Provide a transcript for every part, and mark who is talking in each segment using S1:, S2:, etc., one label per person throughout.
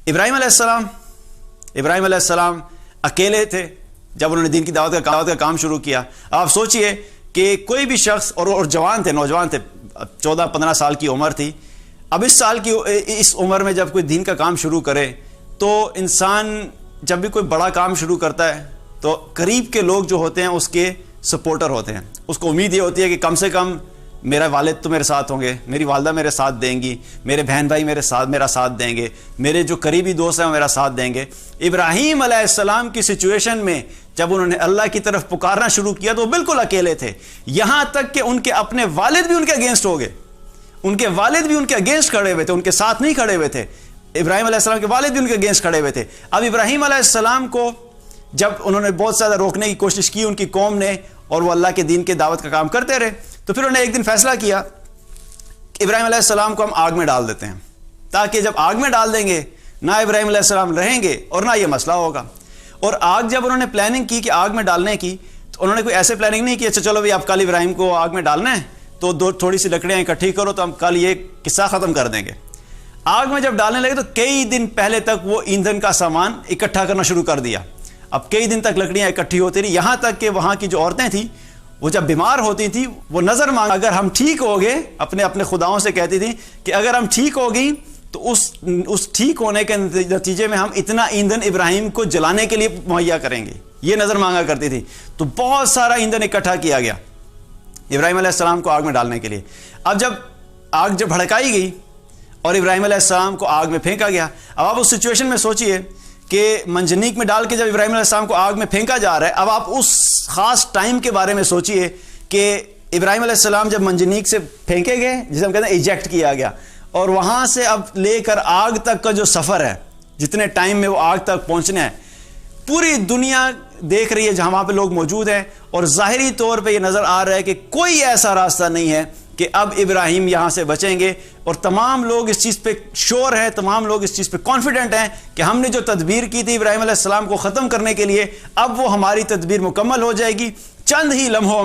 S1: ابراہیم علیہ السلام اکیلے تھے جب انہوں نے دین کی دعوت کا کام شروع کیا. آپ سوچئے کہ کوئی بھی شخص اور جوان تھے، نوجوان تھے، 14-15 سال کی عمر تھی. اب اس عمر میں جب کوئی دین کا کام شروع کرے تو انسان جب بھی کوئی بڑا کام شروع کرتا ہے تو قریب کے لوگ جو ہوتے ہیں اس کے سپورٹر ہوتے ہیں. اس کو امید یہ ہوتی ہے کہ کم سے کم میرا والد تو میرے ساتھ ہوں گے، میری والدہ میرے ساتھ دیں گی، میرے بہن بھائی میرا ساتھ دیں گے، میرے جو قریبی دوست ہیں وہ میرا ساتھ دیں گے. ابراہیم علیہ السلام کی سچویشن میں جب انہوں نے اللہ کی طرف پکارنا شروع کیا تو وہ بالکل اکیلے تھے. یہاں تک کہ ان کے اپنے والد بھی ان کے اگینسٹ ہو گئے. ان کے والد بھی ان کے اگینسٹ کھڑے ہوئے تھے، ان کے ساتھ نہیں کھڑے ہوئے تھے. ابراہیم علیہ السلام کے والد بھی ان کے اگینسٹ کھڑے ہوئے تھے. اب ابراہیم علیہ السلام کو جب انہوں نے بہت زیادہ روکنے کی کوشش کی ان کی قوم نے، اور وہ اللہ کے دین کے دعوت کا کام کرتے رہے، تو پھر انہوں نے ایک دن فیصلہ کیا کہ ابراہیم علیہ السلام کو ہم آگ میں ڈال دیتے ہیں، تاکہ جب آگ میں ڈال دیں گے نہ ابراہیم علیہ السلام رہیں گے اور نہ یہ مسئلہ ہوگا. اور آگ جب انہوں نے پلاننگ کی کہ آگ میں ڈالنے کی، تو انہوں نے کوئی ایسے پلاننگ نہیں کی اچھا چلو بھائی آپ کل ابراہیم کو آگ میں ڈالنا ہے تو تھوڑی سی لکڑیاں اکٹھی کرو تو ہم کل یہ قصہ ختم کر دیں گے. آگ میں جب ڈالنے لگے تو کئی دن پہلے تک وہ ایندھن کا سامان اکٹھا کرنا شروع کر دیا. اب کئی دن تک لکڑیاں اکٹھی ہوتی رہی، یہاں تک کہ وہاں کی جو عورتیں تھیں وہ جب بیمار ہوتی تھی وہ نظر مانگ اگر ہم ٹھیک ہو گئے اپنے خداؤں سے کہتی تھی کہ اگر ہم ٹھیک ہو گئی تو اس ٹھیک ہونے کے نتیجے میں ہم اتنا ایندھن ابراہیم کو جلانے کے لیے مہیا کریں گے، یہ نظر مانگا کرتی تھی. تو بہت سارا ایندھن اکٹھا کیا گیا ابراہیم علیہ السلام کو آگ میں ڈالنے کے لیے. اب جب آگ بھڑکائی گئی اور ابراہیم علیہ السلام کو آگ میں پھینکا گیا. اب آپ اس سچویشن میں سوچئے کہ منجنیق میں ڈال کے جب ابراہیم علیہ السلام کو آگ میں پھینکا جا رہا ہے، اب آپ اس خاص ٹائم کے بارے میں سوچئے کہ ابراہیم علیہ السلام جب منجنیق سے پھینکے گئے، جسے ہم کہتے ہیں ایجیکٹ کیا گیا، اور وہاں سے اب لے کر آگ تک کا جو سفر ہے، جتنے ٹائم میں وہ آگ تک پہنچنا ہے، پوری دنیا دیکھ رہی ہے جہاں وہاں پہ لوگ موجود ہیں، اور ظاہری طور پہ یہ نظر آ رہا ہے کہ کوئی ایسا راستہ نہیں ہے کہ اب ابراہیم یہاں سے بچیں گے. اور تمام لوگ اس چیز پہ شور ہیں، تمام لوگ اس چیز پہ کانفیڈنٹ ہیں کہ ہم نے جو تدبیر کی تھی ابراہیم علیہ السلام کو ختم کرنے کے لیے، اب وہ ہماری تدبیر مکمل ہو جائے گی. چند ہی لمحوں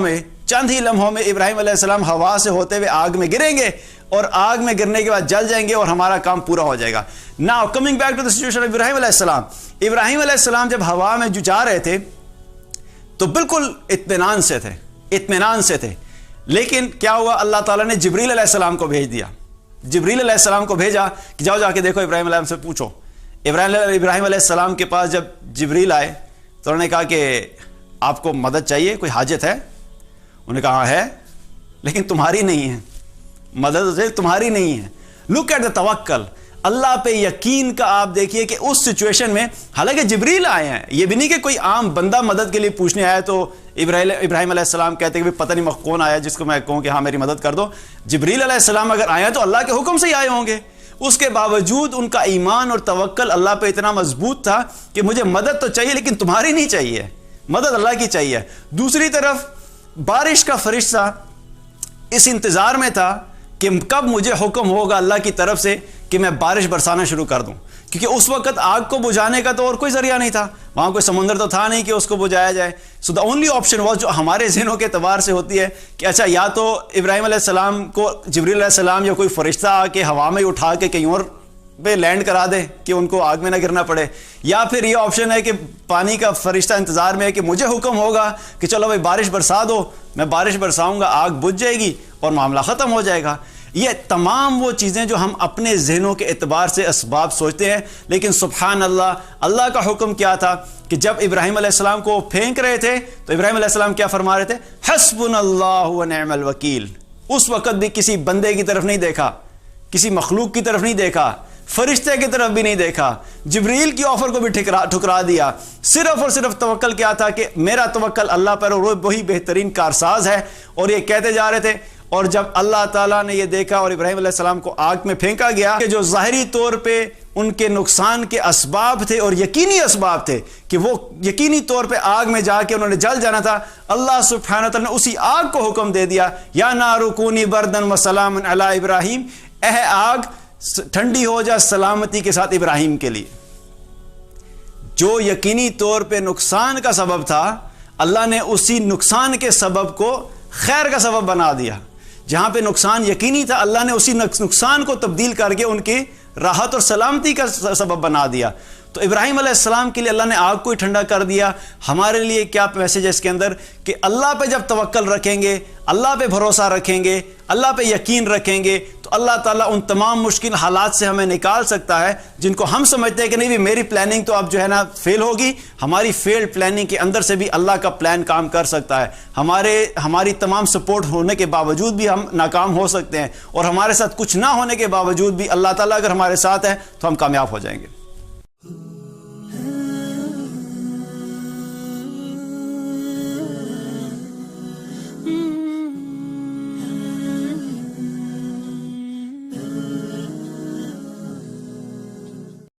S1: میں ابراہیم علیہ السلام ہوا سے ہوتے ہوئے آگ میں گریں گے، اور آگ میں گرنے کے بعد جل جائیں گے اور ہمارا کام پورا ہو جائے گا. Now coming back to the situation of ابراہیم علیہ السلام. ابراہیم علیہ السلام جب ہوا میں جا رہے تھے تو بالکل اطمینان سے تھے. لیکن کیا ہوا، اللہ تعالیٰ نے جبریل علیہ السلام کو بھیج دیا. جبریل علیہ السلام کو بھیجا کہ جاؤ جا کے دیکھو ابراہیم علیہ السلام سے پوچھو. ابراہیم علیہ السلام کے پاس جب جبریل آئے تو انہوں نے کہا کہ آپ کو مدد چاہیے، کوئی حاجت ہے؟ انہوں نے کہا ہے، لیکن تمہاری نہیں ہے، مدد تمہاری نہیں ہے. لک ایٹ دا توکل، اللہ پہ یقین کا. آپ دیکھیے کہ اس سچویشن میں حالانکہ جبریل آئے ہیں، یہ بھی نہیں کہ کوئی عام بندہ مدد کے لیے پوچھنے آیا تو ابراہیم علیہ السلام کہتے کہ پتہ نہیں کون آیا جس کو میں کہوں کہ ہاں میری مدد کر دو. جبریل علیہ السلام اگر آئے تو اللہ کے حکم سے ہی آئے ہوں گے. اس کے باوجود ان کا ایمان اور توکل اللہ پہ اتنا مضبوط تھا کہ مجھے مدد تو چاہیے لیکن تمہاری نہیں چاہیے، مدد اللہ کی چاہیے. دوسری طرف بارش کا فرشتہ اس انتظار میں تھا کہ کب مجھے حکم ہوگا اللہ کی طرف سے کہ میں بارش برسانا شروع کر دوں، کیونکہ اس وقت آگ کو بجھانے کا تو اور کوئی ذریعہ نہیں تھا، وہاں کوئی سمندر تو تھا نہیں کہ اس کو بجھایا جائے. سو دا اونلی آپشن واز، جو ہمارے ذہنوں کے اعتبار سے ہوتی ہے کہ اچھا یا تو ابراہیم علیہ السلام کو جبریل علیہ السلام یا کوئی فرشتہ آ کے ہوا میں اٹھا کے کہیں اور پہ لینڈ کرا دے کہ ان کو آگ میں نہ گرنا پڑے، یا پھر یہ آپشن ہے کہ پانی کا فرشتہ انتظار میں ہے کہ مجھے حکم ہوگا کہ چلو بھائی بارش برسا دو، میں بارش برساؤں گا، آگ بجھ جائے گی اور معاملہ ختم ہو جائے گا. یہ تمام وہ چیزیں جو ہم اپنے ذہنوں کے اعتبار سے اسباب سوچتے ہیں، لیکن سبحان اللہ، اللہ کا حکم کیا تھا کہ جب ابراہیم علیہ السلام کو پھینک رہے تھے تو ابراہیم علیہ السلام کیا فرما رہے تھے؟ حسبنا اللہ ونعم الوکیل. اس وقت بھی کسی بندے کی طرف نہیں دیکھا، کسی مخلوق کی طرف نہیں دیکھا، فرشتے کی طرف بھی نہیں دیکھا، جبریل کی آفر کو بھی ٹھکرا دیا. صرف اور صرف توکل کیا تھا کہ میرا توکل اللہ پر، اور وہی بہترین کارساز ہے. اور یہ کہتے جا رہے تھے، اور جب اللہ تعالیٰ نے یہ دیکھا اور ابراہیم علیہ السلام کو آگ میں پھینکا گیا کہ جو ظاہری طور پہ ان کے نقصان کے اسباب تھے اور یقینی اسباب تھے کہ وہ یقینی طور پہ آگ میں جا کے انہوں نے جل جانا تھا، اللہ سبحانہ وتعالیٰ نے اسی آگ کو حکم دے دیا، یا نار کونی بردن وسلام علی ابراہیم، اے آگ ٹھنڈی ہو جا سلامتی کے ساتھ ابراہیم کے لیے. جو یقینی طور پہ نقصان کا سبب تھا، اللہ نے اسی نقصان کے سبب کو خیر کا سبب بنا دیا. جہاں پہ نقصان یقینی تھا، اللہ نے اسی نقصان کو تبدیل کر کے ان کی راحت اور سلامتی کا سبب بنا دیا. تو ابراہیم علیہ السلام کے لیے اللہ نے آگ کو ہی ٹھنڈا کر دیا. ہمارے لیے کیا میسج ہے اس کے اندر کہ اللہ پہ جب توکل رکھیں گے, اللہ پہ بھروسہ رکھیں گے, اللہ پہ یقین رکھیں گے, تو اللہ تعالیٰ ان تمام مشکل حالات سے ہمیں نکال سکتا ہے جن کو ہم سمجھتے ہیں کہ نہیں بھی میری پلاننگ تو اب جو ہے نا فیل ہوگی. ہماری فیلڈ پلاننگ کے اندر سے بھی اللہ کا پلان کام کر سکتا ہے. ہماری تمام سپورٹ ہونے کے باوجود بھی ہم ناکام ہو سکتے ہیں, اور ہمارے ساتھ کچھ نہ ہونے کے باوجود بھی اللہ تعالیٰ اگر ہمارے ساتھ ہے تو ہم کامیاب ہو جائیں گے.